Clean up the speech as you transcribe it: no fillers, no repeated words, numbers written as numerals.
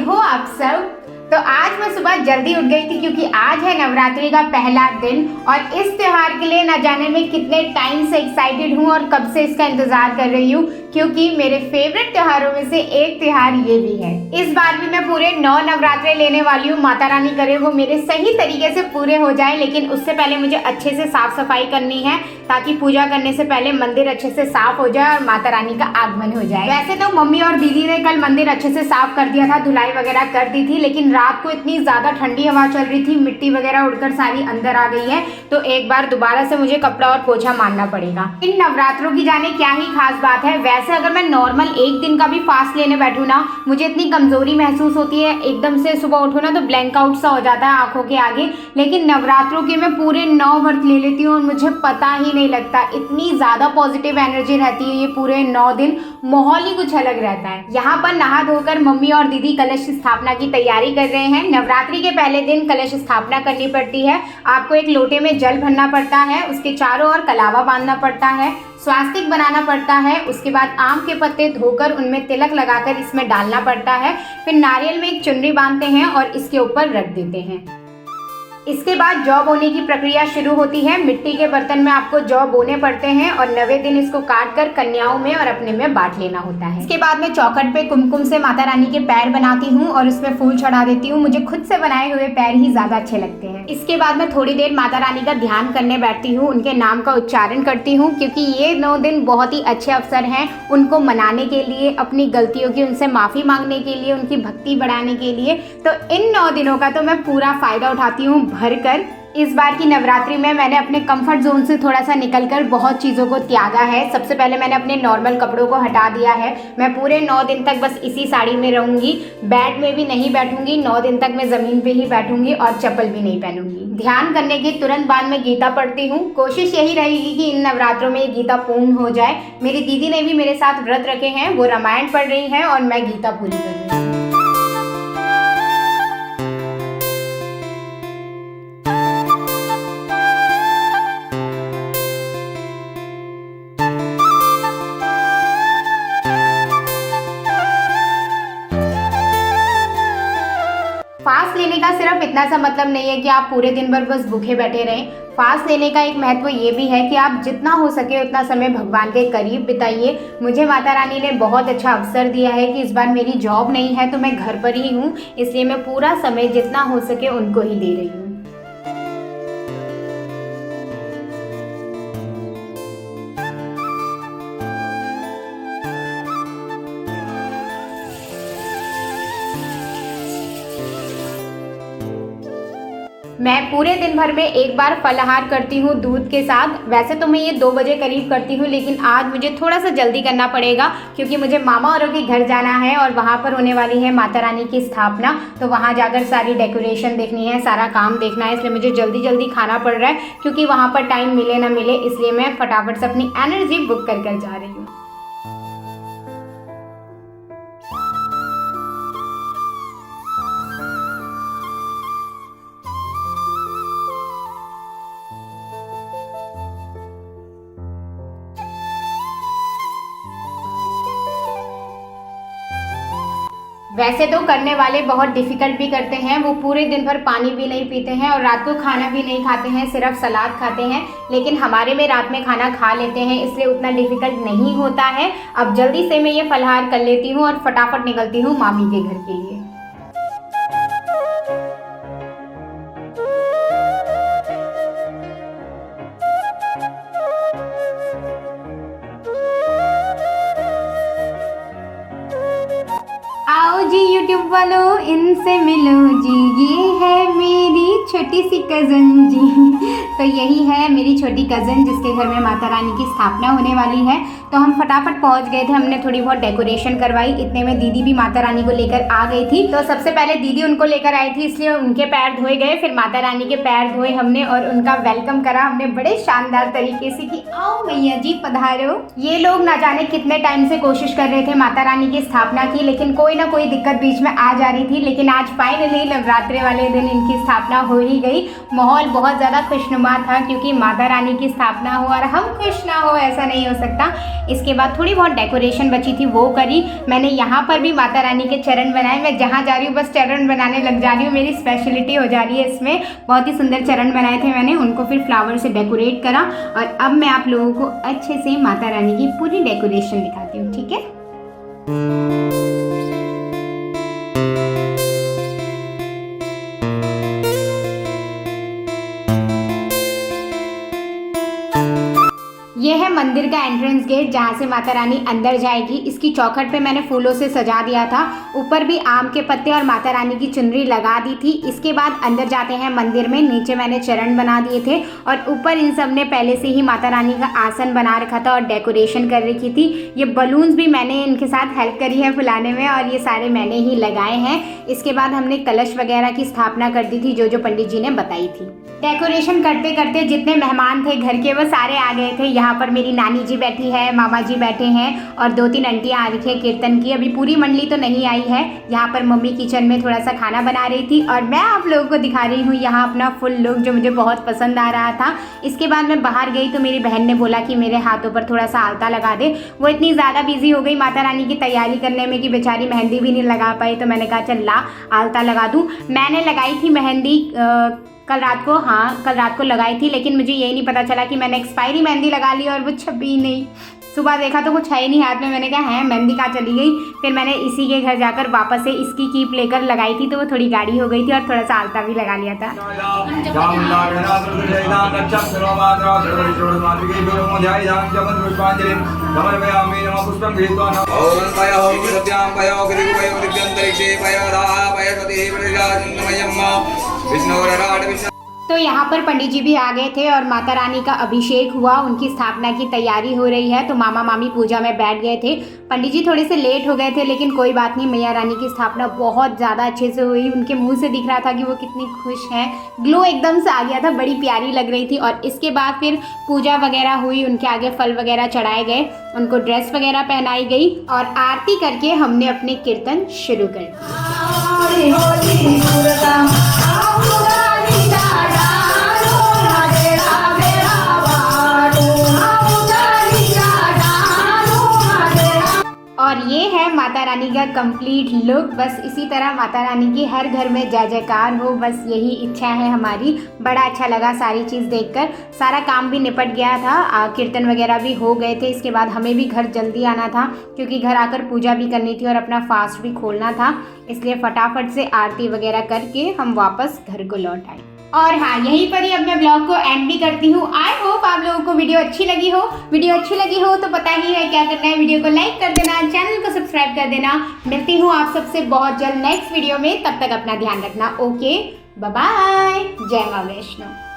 हो आप सब। तो आज मैं सुबह जल्दी उठ गई थी क्योंकि आज है नवरात्रि का पहला दिन और इस त्योहार के लिए न जाने में कितने टाइम से एक्साइटेड हूँ और कब से इसका इंतजार कर रही हूँ, क्योंकि मेरे फेवरेट त्योहारों में से एक त्योहार ये भी है। इस बार भी मैं पूरे 9 नवरात्रे लेने वाली हूँ। माता रानी करे वो मेरे सही तरीके से पूरे हो जाए, लेकिन उससे पहले मुझे अच्छे से साफ सफाई करनी है ताकि पूजा करने से पहले मंदिर अच्छे से साफ हो जाए और माता रानी का आगमन हो जाए। वैसे तो मम्मी और दीदी ने कल मंदिर अच्छे से साफ कर दिया था, धुलाई वगैरह कर दी थी, लेकिन रात को इतनी ज्यादा ठंडी हवा चल रही थी, मिट्टी वगैरह उड़कर सारी अंदर आ गई है, तो एक बार दोबारा से मुझे कपड़ा और पोछा मारना पड़ेगा। इन नवरात्रों की जाने क्या ही खास बात है। वैसे अगर मैं नॉर्मल एक दिन का भी फास्ट लेने बैठूं ना, मुझे इतनी कमजोरी महसूस होती है, एकदम से सुबह उठो ना तो ब्लैंक आउट सा हो जाता है आंखों के आगे। लेकिन नवरात्रों के मैं पूरे 9 व्रत ले लेती हूँ और मुझे पता ही नहीं लगता, इतनी ज्यादा पॉजिटिव एनर्जी रहती है ये पूरे 9 दिन। माहौल ही कुछ अलग रहता है। यहाँ पर नहा धोकर मम्मी और दीदी कलश स्थापना की तैयारी कर रहे हैं। नवरात्रि के पहले दिन कलश स्थापना करनी पड़ती है। आपको एक लोटे में जल भरना पड़ता है, उसके चारों ओर कलावा बांधना पड़ता है, स्वास्तिक बनाना पड़ता है, उसके बाद आम के पत्ते धोकर उनमें तिलक लगाकर इसमें डालना पड़ता है, फिर नारियल में एक चुनरी बांधते हैं और इसके ऊपर रख देते हैं। इसके बाद जौ बोने की प्रक्रिया शुरू होती है। मिट्टी के बर्तन में आपको जौ बोने पड़ते हैं और 9वें दिन इसको काट कर कन्याओं में और अपने में बांट लेना होता है। इसके बाद मैं चौखट पे कुमकुम से माता रानी के पैर बनाती हूँ और उसमें फूल चढ़ा देती हूँ। मुझे खुद से बनाए हुए पैर ही ज्यादा अच्छे लगते हैं। इसके बाद मैं थोड़ी देर माता रानी का ध्यान करने बैठती हूँ, उनके नाम का उच्चारण करती हूँ, क्योंकि ये 9 दिन बहुत ही अच्छे अवसर हैं उनको मनाने के लिए, अपनी गलतियों की उनसे माफी मांगने के लिए, उनकी भक्ति बढ़ाने के लिए। तो इन 9 दिनों का तो मैं पूरा फायदा उठाती हूँ भरकर। इस बार की नवरात्रि में मैंने अपने कंफर्ट जोन से थोड़ा सा निकलकर बहुत चीज़ों को त्यागा है। सबसे पहले मैंने अपने नॉर्मल कपड़ों को हटा दिया है। मैं पूरे 9 दिन तक बस इसी साड़ी में रहूंगी, बेड में भी नहीं बैठूंगी। 9 दिन तक मैं ज़मीन पे ही बैठूंगी और चप्पल भी नहीं पहनूंगी। ध्यान करने के तुरंत बाद मैं गीता पढ़ती हूँ। कोशिश यही रहेगी कि इन नवरात्रों में ये गीता पूर्ण हो जाए। मेरी दीदी ने भी मेरे साथ व्रत रखे हैं, वो रामायण पढ़ रही हैं और मैं गीता पूरी कर रही हूँ। फास्ट लेने का सिर्फ इतना सा मतलब नहीं है कि आप पूरे दिन भर बस भूखे बैठे रहें। फास्ट लेने का एक महत्व ये भी है कि आप जितना हो सके उतना समय भगवान के करीब बिताइए। मुझे माता रानी ने बहुत अच्छा अवसर दिया है कि इस बार मेरी जॉब नहीं है तो मैं घर पर ही हूँ, इसलिए मैं पूरा समय जितना हो सके उनको ही दे रही हूँ। मैं पूरे दिन भर में एक बार फलाहार करती हूँ दूध के साथ। वैसे तो मैं ये 2 बजे करीब करती हूँ, लेकिन आज मुझे थोड़ा सा जल्दी करना पड़ेगा क्योंकि मुझे मामा औरों के घर जाना है और वहाँ पर होने वाली है माता रानी की स्थापना। तो वहाँ जाकर सारी डेकोरेशन देखनी है, सारा काम देखना है, इसलिए मुझे जल्दी जल्दी खाना पड़ रहा है। क्योंकि वहाँ पर टाइम मिले ना मिले, इसलिए मैं फटाफट से अपनी एनर्जी बुक कर जा रही हूँ। वैसे तो करने वाले बहुत डिफिकल्ट भी करते हैं। वो पूरे दिन भर पानी भी नहीं पीते हैं और रात को खाना भी नहीं खाते हैं, सिर्फ सलाद खाते हैं। लेकिन हमारे में रात में खाना खा लेते हैं, इसलिए उतना डिफिकल्ट नहीं होता है। अब जल्दी से मैं ये फलाहार कर लेती हूँ और फटाफट निकलती हूँ मामी के घर के लिए। आओ जी यूट्यूब वालों, इनसे मिलो जी, ये है मेरी छोटी सी कज़न जी। तो यही है मेरी छोटी कज़न जिसके घर में माता रानी की स्थापना होने वाली है। तो हम फटाफट पहुंच गए थे, हमने थोड़ी बहुत डेकोरेशन करवाई। इतने में दीदी भी माता रानी को लेकर आ गई थी। तो सबसे पहले दीदी उनको लेकर आई थी, इसलिए उनके पैर धोए गए, फिर माता रानी के पैर धोए हमने और उनका वेलकम करा हमने बड़े शानदार तरीके से कि आओ मैया जी पधारो। ये लोग ना जाने कितने टाइम से कोशिश कर रहे थे माता रानी की स्थापना की, लेकिन कोई ना कोई दिक्कत बीच में आ जा रही थी। लेकिन आज फाइनली नवरात्रि वाले दिन इनकी स्थापना हो ही गई। माहौल बहुत ज़्यादा खुशनुमा था क्योंकि माता रानी की स्थापना हो और हम खुश ना हो ऐसा नहीं हो सकता। इसके बाद थोड़ी बहुत डेकोरेशन बची थी वो करी। मैंने यहाँ पर भी माता रानी के चरण बनाए। मैं जहाँ जा रही हूँ बस चरण बनाने लग जा रही हूँ, मेरी स्पेशलिटी हो जा रही है इसमें। बहुत ही सुंदर चरण बनाए थे मैंने, उनको फिर फ्लावर से डेकोरेट करा। और अब मैं आप लोगों को अच्छे से माता रानी की पूरी डेकोरेशन दिखाती हूँ, ठीक है। ये है मंदिर का एंट्रेंस गेट जहाँ से माता रानी अंदर जाएगी। इसकी चौखट पे मैंने फूलों से सजा दिया था, ऊपर भी आम के पत्ते और माता रानी की चुनरी लगा दी थी। इसके बाद अंदर जाते हैं मंदिर में। नीचे मैंने चरण बना दिए थे और ऊपर इन सब ने पहले से ही माता रानी का आसन बना रखा था और डेकोरेशन कर रखी थी। ये बलून्स भी मैंने इनके साथ हेल्प करी है फुलाने में और ये सारे मैंने ही लगाए हैं। इसके बाद हमने कलश वगैरह की स्थापना कर दी थी जो पंडित जी ने बताई थी। डेकोरेशन करते करते जितने मेहमान थे घर के वो सारे आ गए थे। यहाँ पर मेरी नानी जी बैठी है, मामा जी बैठे हैं और 2-3 आंटियाँ आ रही है कीर्तन की। अभी पूरी मंडली तो नहीं आई है। यहाँ पर मम्मी किचन में थोड़ा सा खाना बना रही थी और मैं आप लोगों को दिखा रही हूँ यहाँ अपना फुल लुक जो मुझे बहुत पसंद आ रहा था। इसके बाद मैं बाहर गई तो मेरी बहन ने बोला कि मेरे हाथों पर थोड़ा सा आलता लगा दे। वो इतनी ज़्यादा बिजी हो गई माता रानी की तैयारी करने में कि बेचारी मेहंदी भी नहीं लगा पाई, तो मैंने कहा चल ला आलता लगा दूँ। मैंने लगाई थी मेहंदी कल रात को लगाई थी, लेकिन मुझे यही नहीं पता चला कि मैंने एक्सपायरी मेहंदी लगा ली और वो छपी नहीं। सुबह देखा तो कुछ है ही नहीं हाथ में। मैंने कहा है मेहंदी कहाँ चली गई। फिर मैंने इसी के घर जाकर वापस से इसकी कीप लेकर लगाई थी तो वो थोड़ी गाढ़ी हो गई थी और थोड़ा सा आलता भी लगा लिया था। तो यहाँ पर पंडित जी भी आ गए थे और माता रानी का अभिषेक हुआ, उनकी स्थापना की तैयारी हो रही है। तो मामा मामी पूजा में बैठ गए थे। पंडित जी थोड़े से लेट हो गए थे लेकिन कोई बात नहीं, मैया रानी की स्थापना बहुत ज़्यादा अच्छे से हुई। उनके मुंह से दिख रहा था कि वो कितनी खुश हैं। ग्लो एकदम से आ गया था, बड़ी प्यारी लग रही थी। और इसके बाद फिर पूजा वगैरह हुई, उनके आगे फल वगैरह चढ़ाए गए, उनको ड्रेस वगैरह पहनाई गई और आरती करके हमने अपने कीर्तन शुरू कर दिए। और ये है माता रानी का कंप्लीट लुक। बस इसी तरह माता रानी की हर घर में जय जयकार हो, बस यही इच्छा है हमारी। बड़ा अच्छा लगा सारी चीज़ देखकर। सारा काम भी निपट गया था, कीर्तन वगैरह भी हो गए थे। इसके बाद हमें भी घर जल्दी आना था क्योंकि घर आकर पूजा भी करनी थी और अपना फास्ट भी खोलना था। इसलिए फटाफट से आरती वगैरह करके हम वापस घर को लौट आए। और हाँ, यहीं पर ही अब मैं ब्लॉग को एंड भी करती हूँ। आई होप आप लोगों को वीडियो अच्छी लगी हो। वीडियो अच्छी लगी हो तो पता ही है क्या करना है, वीडियो को लाइक कर देना, चैनल को सब्सक्राइब कर देना। मिलती हूँ आप सबसे बहुत जल्द नेक्स्ट वीडियो में, तब तक अपना ध्यान रखना। ओके, बाय बाय, जय माँ वैष्णो।